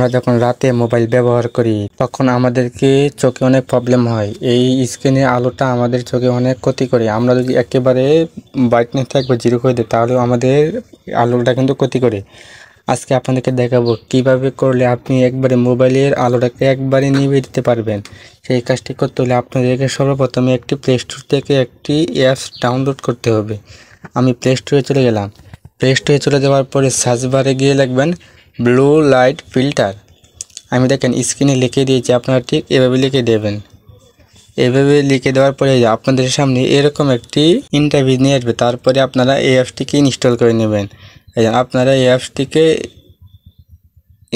আমরা যখন রাতে মোবাইল ব্যবহার করি তখন আমাদেরকে চোখে অনেক প্রবলেম হয়। এই স্ক্রিনের আলোটা আমাদের চোখে অনেক ক্ষতি করে। আমরা যদি একেবারে ব্রাইটনেসটা একবার জিরো করে দিই তাহলেও আমাদের আলোটা কিন্তু ক্ষতি করে। আজকে আপনাদেরকে দেখাবো কিভাবে করলে আপনি একবারে মোবাইলের আলোটাকে একবারে নিভিয়ে দিতে পারবেন। সেই কাজটি করতে হলে আপনাদেরকে সর্বপ্রথমে একটি প্লে স্টোর থেকে একটি অ্যাপস ডাউনলোড করতে হবে। আমি প্লে স্টোরে চলে গেলাম। প্লে স্টোরে চলে যাওয়ার পরে সার্চ বারে গিয়ে লিখবেন ব্লু লাইট ফিল্টার। আমি দেখেন স্ক্রিনে লিখে দিয়েছি, আপনারা ঠিক এভাবে লিখে দেবেন। এভাবে লিখে দেওয়ার পরে আপনাদের সামনে এরকম একটি ইন্টারভিউ নিয়ে আসবে। তারপরে আপনারা এই অ্যাপসটিকে ইনস্টল করে নেবেন। আপনারা এই অ্যাপসটিকে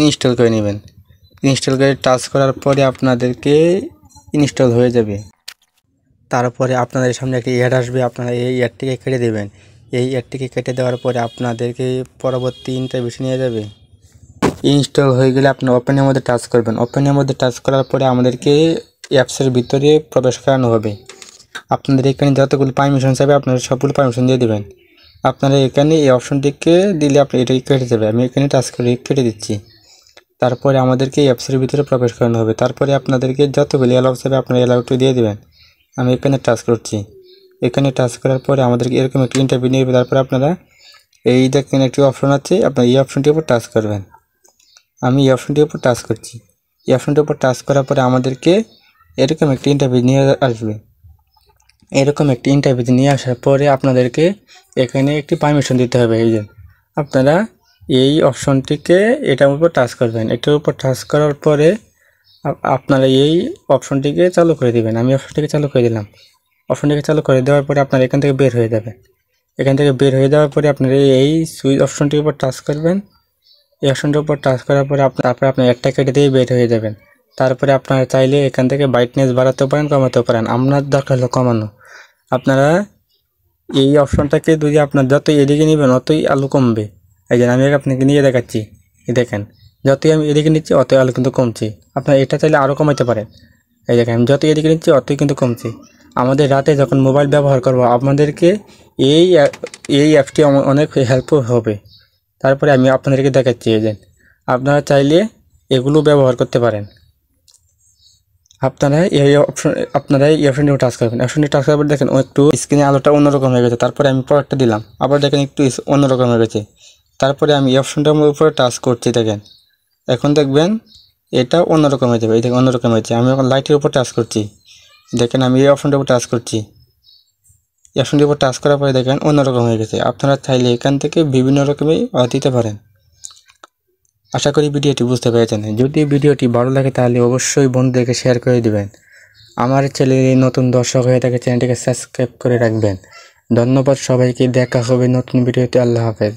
ইনস্টল করে নেবেন। ইনস্টল করে টাচ করার পরে আপনাদেরকে ইনস্টল হয়ে যাবে। তারপরে আপনাদের সামনে একটি অ্যাড আসবে, আপনারা এই অ্যাডটিকে কেটে দেবেন। এই অ্যাডটিকে কেটে দেওয়ার পরে আপনাদেরকে পরবর্তী ইন্টারভিউ নিয়ে যাবে। ইনস্টল হয়ে গেলে আপনারা ওপেনের মধ্যে টাচ করবেন। ওপেনের মধ্যে টাচ করার পরে আমাদেরকে অ্যাপসের ভিতরে প্রবেশ করানো হবে। আপনাদের এখানে যতগুলো পারমিশন চাইবে আপনারা সবগুলো পারমিশন দিয়ে দেবেন। আপনারা এখানে এই অপশনটিকে দিলে আপনি এটাকে কেটে যাবে। আমি এখানে টাচ করে কেটে দিচ্ছি। তারপরে আমাদেরকে এই অ্যাপসের ভিতরে প্রবেশ করানো হবে। তারপরে আপনাদেরকে যতগুলি অ্যালাউ চাইবে আপনারা অ্যালাউটি দিয়ে দেবেন। আমি এখানে টাচ করছি। এখানে টাচ করার পরে আমাদেরকে এরকম একটি ইন্টারভিউ নিয়ে তারপরে আপনারা এই দেখেন একটি অপশন আছে, আপনারা এই অপশনটির উপর টাচ করবেন। আমি এই অপশনটির উপর টাচ করছি। এই অপশনটির উপর টাচ করার পরে আমাদেরকে এরকম একটি ইন্টারভিউ নিয়ে আসবে। এরকম একটি ইন্টারভিউ নিয়ে আসার পরে আপনাদেরকে এখানে একটি পারমিশন দিতে হবে। এই যে আপনারা এই অপশনটিকে এটার উপর টাচ করবেন। এটার উপর টাচ করার পরে আপনারা এই অপশনটিকে চালু করে দিবেন। আমি অপশনটিকে চালু করে দিলাম। অপশনটিকে চালু করে দেওয়ার পরে আপনারা এখান থেকে বের হয়ে যাবেন। এখান থেকে বের হয়ে যাওয়ার পরে আপনারা এই সুইচ অপশনটির উপর টাচ করবেন। এই অপশনটির উপর টাচ করার পরে তারপরে আপনার একটা কেটে দিয়ে বের হয়ে যাবেন। তারপরে আপনারা চাইলে এখান থেকে ব্রাইটনেস বাড়াতেও পারেন, কমাতেও পারেন। আপনার দরকার হলো কমানো। আপনারা এই অপশনটাকে যদি আপনার যতই এদিকে নেবেন অতই আলো কমবে। এই জন্য আমি আপনাকে নিয়ে দেখাচ্ছি। দেখেন যতই আমি এদিকে নিচ্ছি অতই আলো কিন্তু কমছে। আপনারা এটা চাইলে আরও কমাইতে পারেন। এই দেখেন আমি যতই এদিকে নিচ্ছি অতই কিন্তু কমছে। আমাদের রাতে যখন মোবাইল ব্যবহার করব আপনাদেরকে এই অ্যাপটি অনেক হেল্পফুল হবে। তারপরে আমি আপনাদেরকে দেখাচ্ছি যে আপনারা চাইলে এগুলো ব্যবহার করতে পারেন। আপনারা এই অপশনটি টাচ করবেন। অপশনটি টাচ করার পর দেখেন একটু স্ক্রিনে আলোটা অন্যরকম হয়ে গেছে। তারপরে আমি পরেরটা দিলাম, আবার দেখেন একটু অন্যরকম হয়ে গেছে। তারপরে আমি এই অপশনটার উপরে টাচ করছি। দেখেন এখন দেখবেন এটা অন্যরকম হয়ে যাবে। এই দেখেন অন্যরকম হয়েছে। আমি এখন লাইটের উপর টাচ করছি। দেখেন আমি এই অপশনটার উপর টাচ করছি। এই অপশনটির উপর টাচ করার পরে দেখেন অন্যরকম হয়ে গেছে। আপনারা চাইলে এখান থেকে বিভিন্ন রকমের দিতে পারেন। আশা করি ভিডিওটি বুঝতে পেরেছেন। যদি ভিডিওটি ভালো লাগে তাহলে অবশ্যই বন্ধুদেরকে শেয়ার করে দিবেন। আমার চ্যানেলে নতুন দর্শক হয়ে থাকে চ্যানেলটিকে সাবস্ক্রাইব করে রাখবেন। ধন্যবাদ সবাইকে। দেখা হবে নতুন ভিডিওতে। আল্লাহ হাফেজ।